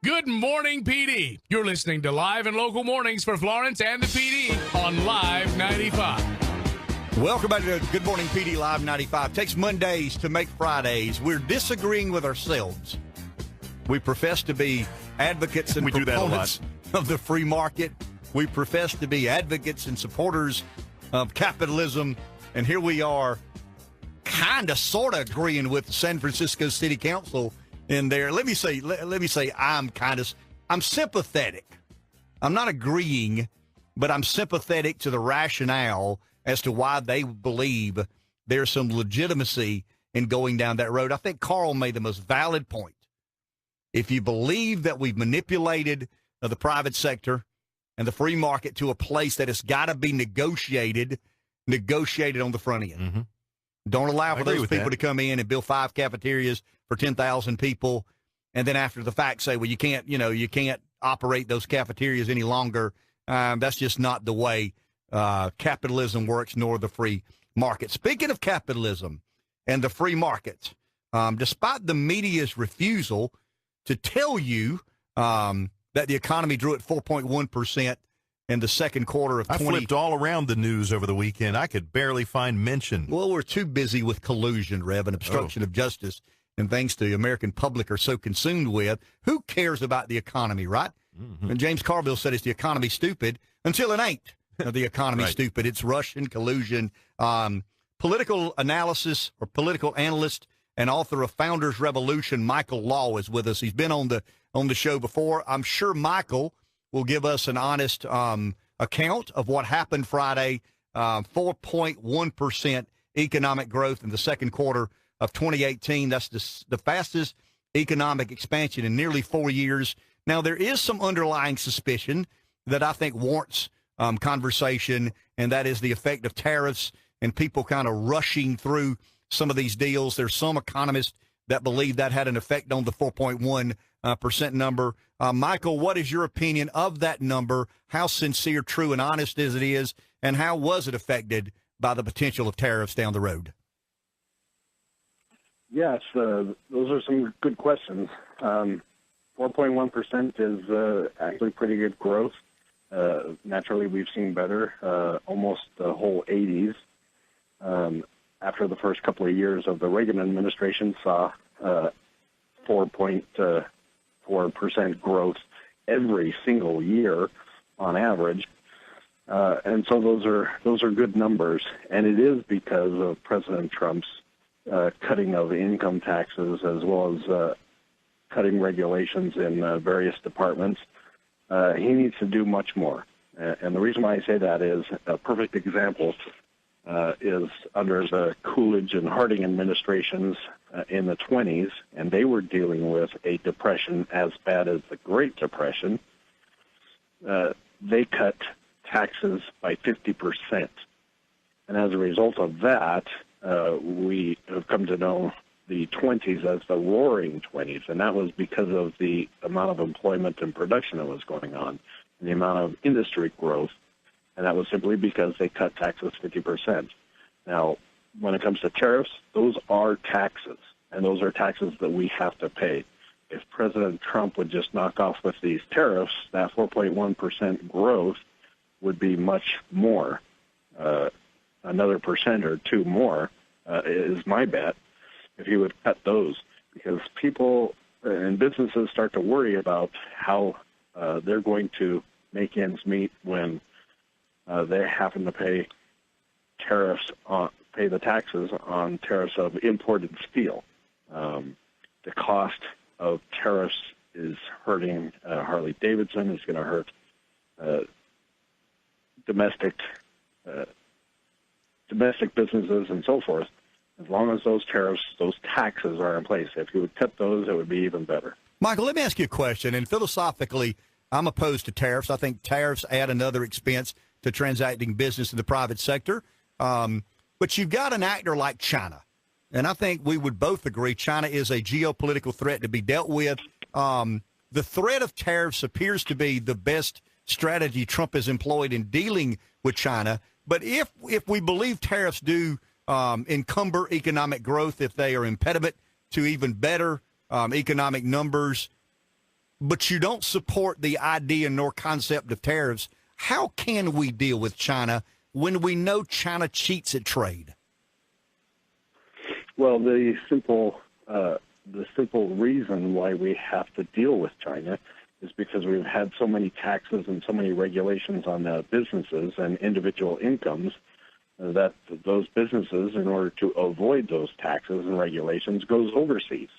Good morning, PD. You're listening to Live and Local Mornings for Florence and the PD on Live 95. Welcome back to Good Morning PD Live 95. Takes Mondays to make Fridays. We're disagreeing with ourselves. We profess to be advocates and proponents of the free market. We profess to be advocates and supporters of capitalism. And here we are kind of sort of agreeing with the San Francisco City Council in there. Let me say I'm sympathetic. I'm not agreeing, but I'm sympathetic to the rationale as to why they believe there's some legitimacy in going down that road. I think Carl made the most valid point. If you believe that we've manipulated the private sector and the free market to a place that has got to be negotiated on the front end. Mm-hmm. Don't allow for those people to come in and build 5 cafeterias for 10,000 people, and then after the fact say, well, you can't operate those cafeterias any longer. That's just not the way capitalism works, nor the free market. Speaking of capitalism and the free market, despite the media's refusal to tell you that the economy drew at 4.1% in the second quarter of 20. I flipped all around the news over the weekend. I could barely find mention. Well, we're too busy with collusion, Rev, and obstruction of justice, and things the American public are so consumed with. Who cares about the economy, right? Mm-hmm. And James Carville said it's the economy stupid until it ain't the economy stupid. It's Russian collusion. Political analysis or political analyst and author of Founders Revolution, Michael Law, is with us. He's been on the show before. I'm sure Michael will give us an honest account of what happened Friday. 4.1% economic growth in the second quarter of 2018. That's the fastest economic expansion in nearly 4 years. Now, there is some underlying suspicion that I think warrants conversation, and that is the effect of tariffs and people kind of rushing through some of these deals. There's some economists that believe that had an effect on the 4.1% number. Michael, what is your opinion of that number? How sincere, true, and honest as it is, and how was it affected by the potential of tariffs down the road? Yes, those are some good questions. 4.1% is actually pretty good growth. Naturally, we've seen better almost the whole 80s. After the first couple of years of the Reagan administration saw 4.4% growth every single year on average. And so those are good numbers. And it is because of President Trump's cutting of income taxes as well as cutting regulations in various departments. He needs to do much more. And the reason why I say that is a perfect example is under the Coolidge and Harding administrations in the 20s, and they were dealing with a depression as bad as the Great Depression. They cut taxes by 50%. And as a result of that, we have come to know the 20s as the Roaring 20s, and that was because of the amount of employment and production that was going on, and the amount of industry growth, and that was simply because they cut taxes 50%. Now, when it comes to tariffs, those are taxes, and those are taxes that we have to pay. If President Trump would just knock off with these tariffs, that 4.1% growth would be much more. Another percent or two more is my bet if he would cut those, because people and businesses start to worry about how they're going to make ends meet when they happen to pay the taxes on tariffs of imported steel. The cost of tariffs is hurting Harley Davidson. It's going to hurt domestic businesses and so forth. As long as those tariffs, those taxes are in place. If you would cut those, it would be even better. Michael, let me ask you a question. And philosophically, I'm opposed to tariffs. I think tariffs add another expense to transacting business in the private sector. But you've got an actor like China. And I think we would both agree China is a geopolitical threat to be dealt with. The threat of tariffs appears to be the best strategy Trump has employed in dealing with China. But if we believe tariffs do encumber economic growth, if they are impediment to even better economic numbers, but you don't support the idea nor concept of tariffs. How can we deal with China when we know China cheats at trade? Well, the simple reason why we have to deal with China is because we've had so many taxes and so many regulations on businesses and individual incomes that those businesses, in order to avoid those taxes and regulations, goes overseas.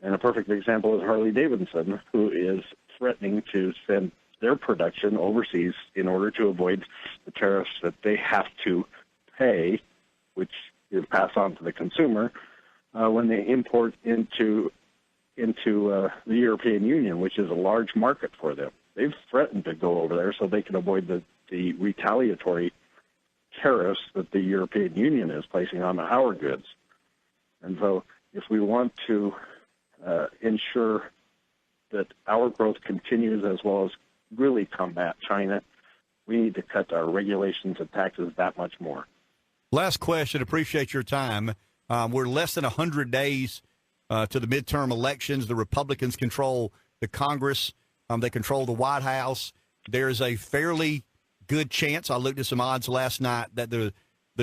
And a perfect example is Harley-Davidson, who is threatening to send their production overseas in order to avoid the tariffs that they have to pay, which is passed on to the consumer, when they import into the European Union, which is a large market for them. They've threatened to go over there so they can avoid the retaliatory tariffs that the European Union is placing on our goods. And so if we want to ensure that our growth continues as well as really combat China, we need to cut our regulations and taxes that much more. Last question. Appreciate your time. We're less than 100 days to the midterm elections. The Republicans control the Congress. They control the White House. There's a fairly good chance, I looked at some odds last night, that the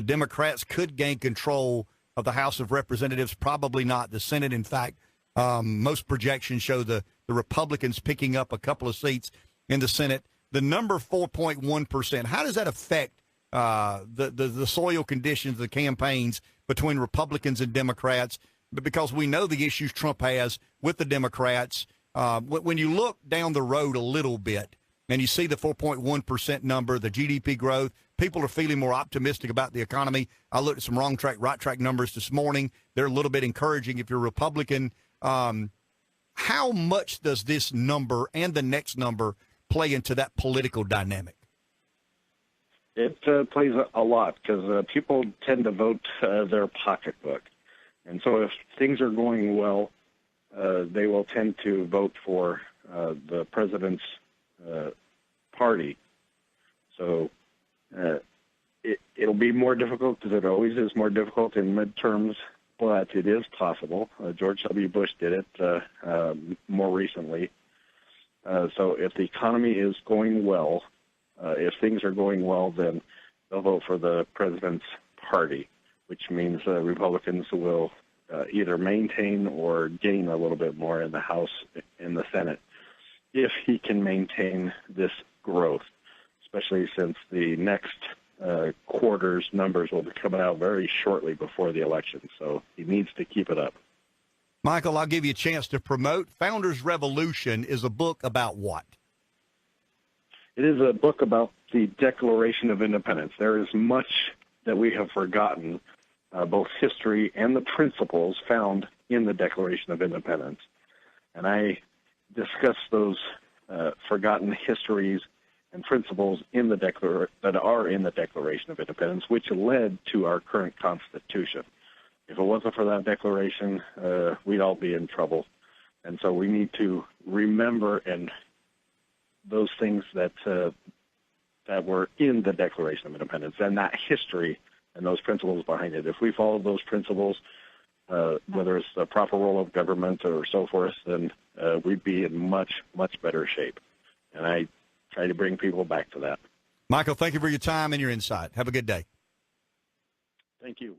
Democrats could gain control of the House of Representatives, probably not the Senate. In fact, most projections show the Republicans picking up a couple of seats in the Senate. The number 4.1%, how does that affect the soil conditions, the campaigns between Republicans and Democrats? Because we know the issues Trump has with the Democrats. When you look down the road a little bit and you see the 4.1% number, the GDP growth, people are feeling more optimistic about the economy. I looked at some wrong track, right track numbers this morning. They're a little bit encouraging if you're a Republican. How much does this number and the next number play into that political dynamic? It plays a lot because people tend to vote their pocketbook. And so if things are going well, they will tend to vote for the president's party. So it'll be more difficult, because it always is more difficult in midterms, but it is possible. George W. Bush did it more recently. So if the economy is going well, if things are going well, then they'll vote for the president's party, which means Republicans will either maintain or gain a little bit more in the House and the Senate if he can maintain this growth, especially since the next quarter's numbers will be coming out very shortly before the election. So he needs to keep it up. Michael, I'll give you a chance to promote. Founders Revolution is a book about what? It is a book about the Declaration of Independence. There is much that we have forgotten, both history and the principles found in the Declaration of Independence. And I discuss those forgotten histories and principles that are in the Declaration of Independence, which led to our current Constitution. If it wasn't for that declaration, we'd all be in trouble. And so we need to remember those things that were in the Declaration of Independence and that history and those principles behind it. If we follow those principles, whether it's the proper role of government or so forth, then we'd be in much, much better shape. And I try to bring people back to that. Michael, thank you for your time and your insight. Have a good day. Thank you.